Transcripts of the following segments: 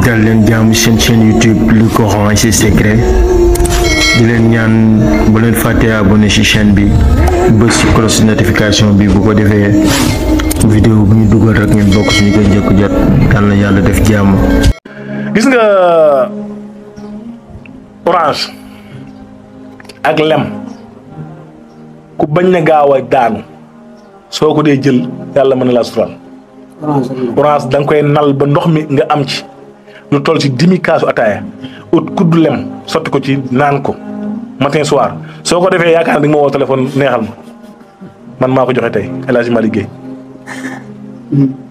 dal leen jaamu seen chaîne YouTube le Coran Seuy Secrets di leen ñaan bu leen fàtte abonné ci chaîne bi bës ci cloche notification bi bu ko defee vidéo bu ñu dugal rek ngeen bokk suñu koy njëkk jot yal na yàlla def jàmm. gis nga orange ak lem ku bañ na gaaw a daanu soo ko dee jël yàlla mën na laa sural. orange da nga koy nal ba ndox mi nga am ci lu toll ci 10 kaasu ataaya ut kuddu lem sotti ko ci naan ko matin soir soo ko defee yaakaar ne di nga ma woo téléphone neexal ma man maa ko joxe tey El Hadj Malick Guèye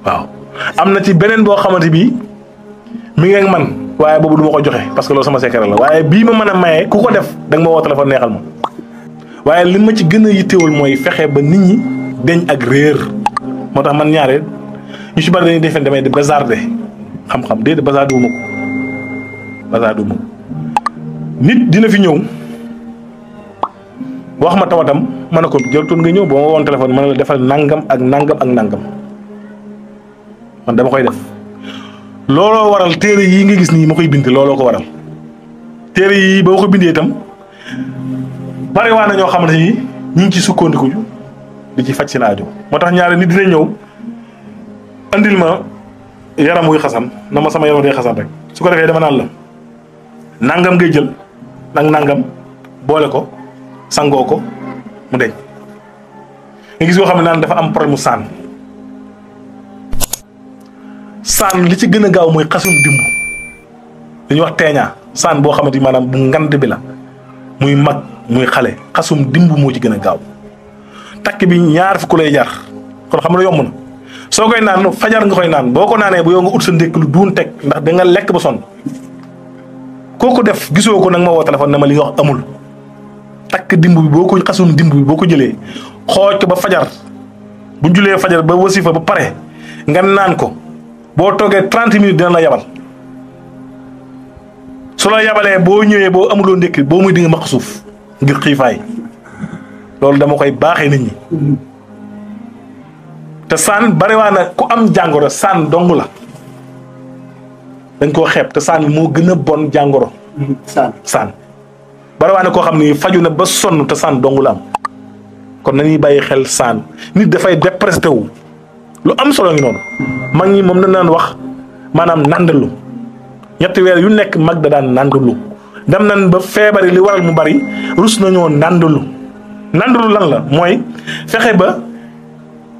waaw. am na ci beneen boo xamante bi mi ngi ak man waaye boobu du ma ko joxe parce que loolu sama secret la waaye bii ma mën a maye ku ko def da nga ma woo téléphone neexal ma waaye li ma ci gën a yittewul mooy fexe ba nit ñi deñ ak réer moo tax man ñaare ñu ci bari dañuy defen damay bazarder xam-xam déedéet bazarder wu ma ko bazarder wu ma ko nit dina fi ñëw wax ma tawatam ma ne ko jëltoon nga ñëw boo ma woon téléphone ma ne la defal nangam ak nangam ak nangam man dama koy def looloo waral téere yii nga gis nii ma koy bind looloo ko waral téere yii boo ko bindee itam bari waa na ñoo xamante ni ñu ngi ci sukkandiku di ci faj seen aajo moo tax ñaare nit dina ñëw andil ma yaram wuy xasan na ma sama yaram day xasan rek su ko defee dama naan la nangam ngay jël nag nangam boole ko sangoo ko mu deñ nga gis yoo xam ne naan dafa am problème mu saan li ci gën a gaaw mooy xasum dimb dañuy wax teeñaa saan boo xamante ni maanaam bu ngand bi la muy mag muy xale xasum dimb moo ci gën a gaaw takk bi ñaar fukk lay jar kon xam nga yomb na soo koy naan fajar nga koy naan boo ko naanee bu yow nga ut sa ndékk lu duun teg ndax da nga lekk ba sonn kooku def gisoo ko nag ma woo téléphone ne ma li nga wax amul takk dimb bi boo ko xasum dimb bi boo ko jëlee xooj ko ba fajar bu julee fajar ba wasifa ba pare nga naan ko boo toogee 30 minutes dina la yabal su la yabalee boo ñëwee boo amuloo ndékki boo muy di nga maq suuf ngir xiifaay loolu dama koy baaxee nit ñi te saan bariwaa na ku am jàngoro saan dong la dañ koo xeeb te saan moo gën a bon jàngoro. saan bariwaa na koo xam ni faju na ba sonn te saan dong la am kon nañuy bàyyi xel saan nit dafay dépressé wu lu am solo ngi noonu mag ñi moom na naan wax maanaam nandalu 3 weer yu nekk mag da daan nandalu dem nañ ba feebar yi li waral mu bari rus nañoo nandalu lan la mooy fexe ba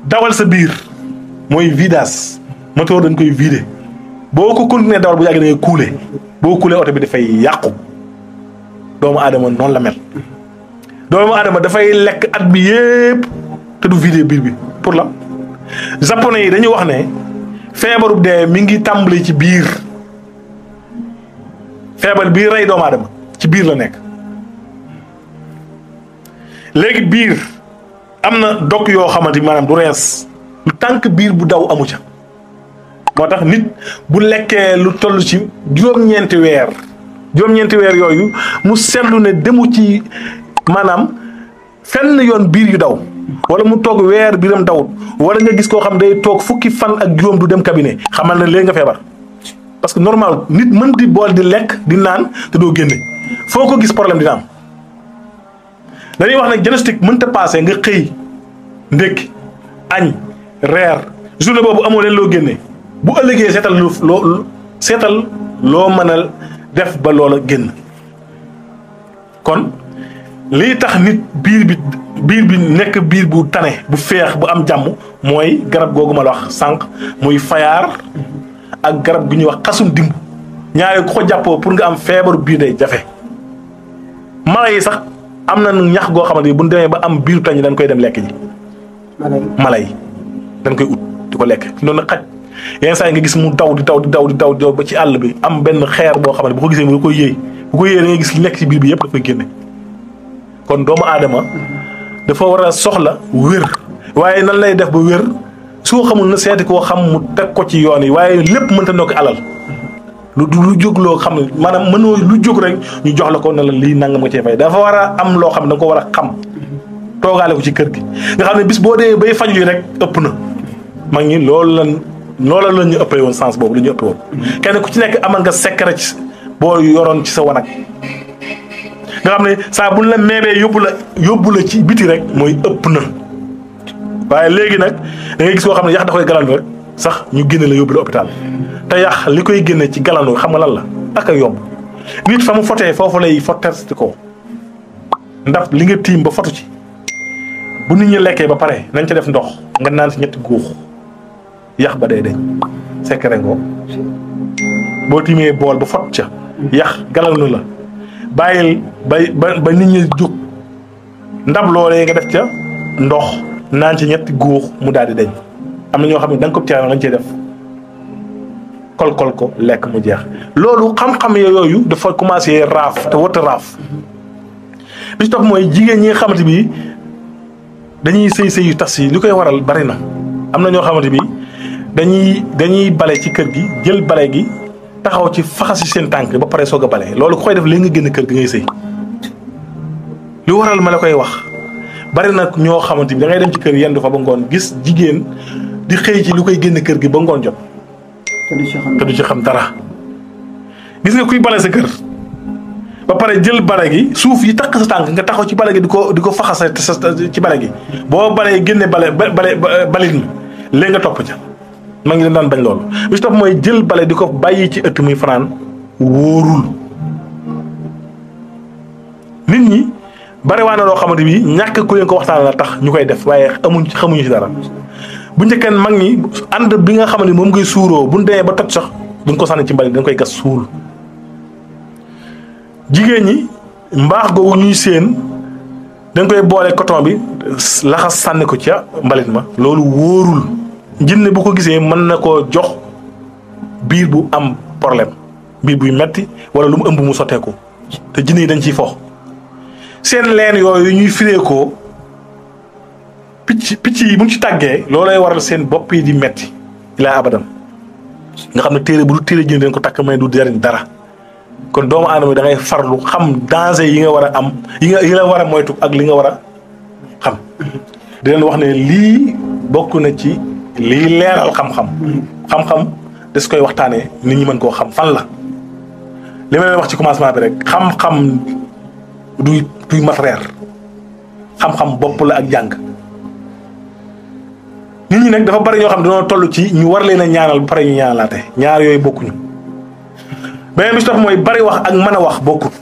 dawal sa biir mooy vidage moteur dañ koy vider boo ko continuer dawal bu yàgg da ngay couler boo couler oto bi dafay yàqu doomu aadama noonu la mel doomu aadama dafay lekk at bi yépp te du vider biir bi pour la japonais yi dañuy wax ne feebaru dee mi ngi tàmbali ci biir feebar bii rey doomu aadama ci biir la nekk léegi biir am na dog yoo xamante ni maanaam du rees lu tànk biir bu daw amu ca moo tax nit bu lekkee lu toll ci juróom-ñeenti weer yooyu mu seetlu ne demu ci maanaam fenn yoon biir yu daw wala mu toog weer biiram dawut wala nga gis koo xam day toog fukki fan ak juróom du dem cabinet xamal ne léegi nga feebar parce que normal nit mën di bool di lekk di naan te doo génne foo ko gis problème dina am dañuy wax ne diagnostic mënta passé nga xëy ndékki añ reer journée boobu amoo leen loo génne bu ëllëgee seetal loo mën a def ba loola génn kon lii tax nit biir bi nekk biir bu tane bu feex bu am jàmm mooy garab googu ma la wax sànq muy fayaar ak garab gu ñuy wax xasum dimb ñaare ku ko jàppoo pour nga am feebaru biir day jafe mala yi sax am na ñax goo xamante ni bu ñu demee ba am biiru tañ dañ koy dem lekk ji mala yi dañ koy ut di ko lekk noonu xaj yenn saa yi nga gis mu daw di daw ba ci àll bi am benn xeer boo xamante bu ko gisee mu koy yëy da ngay gis li nekk ci biir bi yëpp daf koy génne kon doomu aadama dafa war a soxla wér waaye nan lay def ba wér soo xamul na seeti koo xam mu teg ko ci yoon yi waaye lépp mënta noo ko alal lu jóg loo xam ne maanaam mënoo lu jóg rek ñu jox la ko ne la lii nangam nga cee fay dafa war a am loo xam ne da nga ko war a xam toogaale ko ci kër gi nga xam ne bis boo dee bay faju yi rek ëpp na mag ñi loolu lan loolu la ñu ëppee woon sens boobu la ñu ëppee woon. kenn ku ci nekk amal nga secret ci boo yoroon ci sa wanag nga xam ne saa buñ la meebee yóbbu la ci biti rek mooy ëpp na waaye léegi nag da ngay gis koo xam ne yax da koy galandu rek sax ñu génne la yóbbu la hôpital te yax li koy génne ci galandu xam nga lan la ak a yomb nit fa mu fotee foofu lay fottesti ko ndax li nga tiim ba fotu ci bu nit ñi lekkee ba pare nañ ca def ndox nga naan si ñetti guux yax ba day deñ secret ngoo boo tiimee bool ba fot ca yax galandu la bàyyil ba nit ñi jóg ndab loolee nga def ca ndox naan ci ñetti guux mu daal di deñ am na ñoo xam ne da nga ko caano lañ cey def kol ko lekk mu jeex loolu xam-xam yooyu dafa commencé raaf te wata raaf bi ci topp mooy jigéen ñi nga xamante bi dañuy sëy yu tas yi li koy waral bari na am na ñoo xamante bi dañuy bale ci kër gi jël bale gi taxaw ci faxasi seen tànk ba pare soog a bale loolu ku koy def léegi nga génn kër gi ngay sëy lu waral ma la koy wax bari na ñoo xamante bi da ngay dem ci kër yendu fa ba ngoon gis jigéen di xëy ci lu koy génn kër gi ba ngoon jot te du ci xam dara gis nga kuy bale sa kër ba pare jël bale gi suuf yi takk sa tànk nga taxaw ci bale gi di ko faxase ci bale gi boo balee génne balit mi léegi nga topp ca ma ngi leen daan bañ loolu bi ci topp mooy jël bale di ko bàyyi ci ëtt muy fanaan wóorul nit ñi bari waa na loo xamante bi ñàkk ku leen ko waxtaan la tax ñu koy def waaye xamuñu ci dara bu njëkkeen mag ñi ànd bi nga xam ne moom ngay suuroo buñ demee ba toj sax duñ ko sànni ci mbalit dañ koy gas suul jigéen ñi mbaax googu ñuy séen dañ koy boole coton bi laxas sànni ko ca mbalit ma loolu wóorul jinne bu ko gisee mën na koo jox biir bu am problème biir buy metti wala lu mu ëmb mu sotteeku te jinne yi dañ ciy fox seen leen yooyu ñuy fireekoo picc yi bu ñu ci tàggee loolay waral seen bopp yi di metti ilaa abadan nga xam ne téere bu du téere jinne dañ ko takk may du jariñ dara kon doomu aadama da ngay farlu xam danger yi nga war a am yi la war a moytu ak li nga war a xam di leen wax ne lii bokk na ci lii leeral xam-xam des koy waxtaanee nit ñi mën koo xam fan la li ma leen wax ci commencement bi rek xam-xam duy matériel xam-xam bopp la ak jàng nit ñi nag dafa bari ñoo xam ne dañoo toll ci ñu war leen a ñaanal ba pare ñu ñaanalaate ñaar yooyu bokkuñu beneen bi ci topp mooy bari wax ak mën a wax bokkut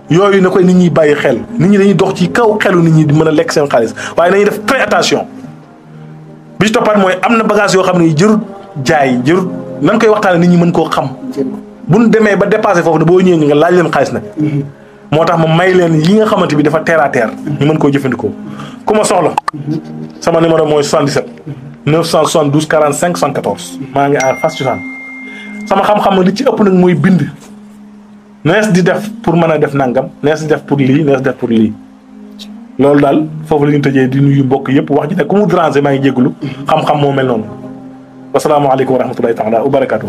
yooyu na koy nit ñi bàyyi xel nit ñi dañuy dox ci kaw xelu nit ñi di mën a lekk seen xaalis waaye nañuy def très attention bi ci toppaat mooy am na bagage yoo xam ne jërut jaay jërut nan koy waxtaane nit ñi mën koo xam buñ demee ba dépassé foofu ne boo ñëwee nga laaj leen xaalis nag moo tax ma may leen yi nga xamante bi dafa terre à terre ñu mën koo jëfandikoo ku ma soxla sama numéro mooy 77 972 45 74 maa ngi en face cosaan sama xam-xam li ci ëpp nag mooy bind nees di def pour mën a def nangam nees di def pour lii nees di def pour lii loolu daal foofu la ñu tëjee di nuyu mbokk yëpp wax ji nag ku mu déranger maa ngi jégalu xam-xam moo mel noonu wasalaamaaleykum wa rahmatulahi taala wa barakaatu.